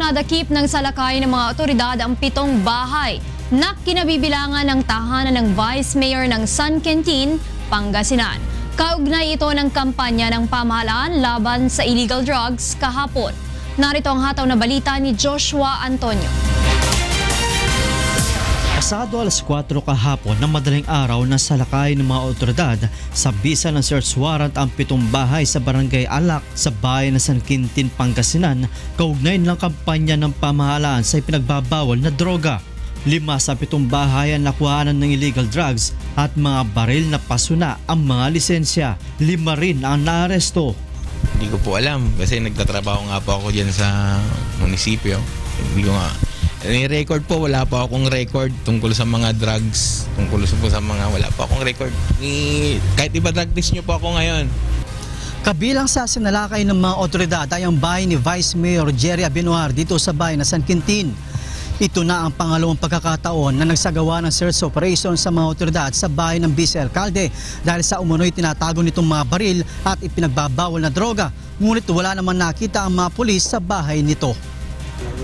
nadakip ng salakay ng mga otoridad ang 7 bahay na kinabibilangan ng tahanan ng Vice Mayor ng San Quintin, Pangasinan. Kaugnay ito ng kampanya ng pamahalaan laban sa illegal drugs kahapon. Narito ang hataw na balita ni Joshua Antonio. Pasado alas 4 kahapon ng madaling araw na salakay ng mga otoridad sa bisa ng search warrant ang 7 bahay sa Barangay Alak sa bayan ng San Quintin, Pangasinan, kaugnay ng kampanya ng pamahalaan sa ipinagbabawal na droga. 5 sa 7 bahay ang nakuhanan ng illegal drugs at mga baril na pasuna ang mga lisensya. 5 rin ang naaresto. Hindi ko po alam kasi nagtatrabaho nga po ako dyan sa munisipyo. Hindi ko nga record po, wala pa akong record tungkol sa mga drugs, wala pa akong record. Kahit iba drug test nyo po ako ngayon. Kabilang sa sinalakay ng mga otoridad ay ang bahay ni Vice Mayor Jerry Abinoar dito sa bayan ng San Quintin. Ito na ang pangalawang pagkakataon na nagsagawa ng search operation sa mga otoridad sa bahay ng Vice Alcalde dahil sa umunoy tinatago nitong mga baril at ipinagbabawal na droga. Ngunit wala naman nakita ang mga pulis sa bahay nito.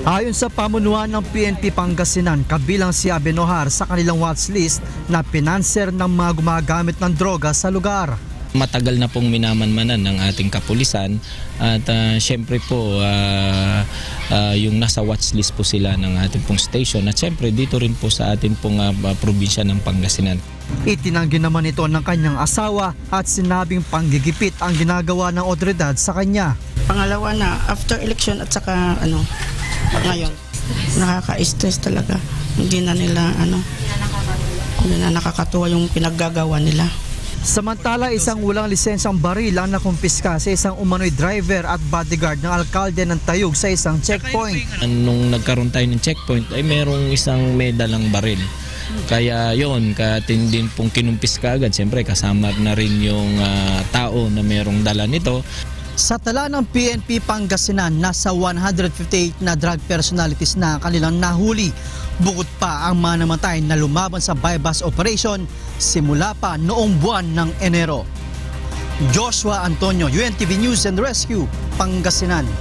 Ayon sa pamunuan ng PNP Pangasinan, kabilang si Abinoar sa kanilang watch list na pinanser ng mga gumagamit ng droga sa lugar. Matagal na pong minamanmanan ng ating kapulisan at syempre po yung nasa watch list po sila ng ating pong station at syempre dito rin po sa ating pong probinsya ng Pangasinan. Itinanggi naman ito ng kanyang asawa at sinabing panggigipit ang ginagawa ng otoridad sa kanya. Pangalawa na after election at saka ngayon nakaka-stress talaga. Hindi na nakakatuwa yung pinaggagawa nila. Samantala, isang walang lisensyang baril ang nakumpiska sa isang umano'y driver at bodyguard ng alkalde ng Tayug sa isang checkpoint. Nung nagkaroon tayo ng checkpoint ay merong isang may dalang baril. Kaya yon, katindin pong kinumpiska agad. Siyempre kasama na rin yung tao na merong dala nito. Sa tala ng PNP Pangasinan, nasa 158 na drug personalities na kanilang nahuli. Bukod pa ang mga namatay na lumaban sa bypass operation simula pa noong buwan ng Enero. Joshua Antonio, UNTV News and Rescue, Pangasinan.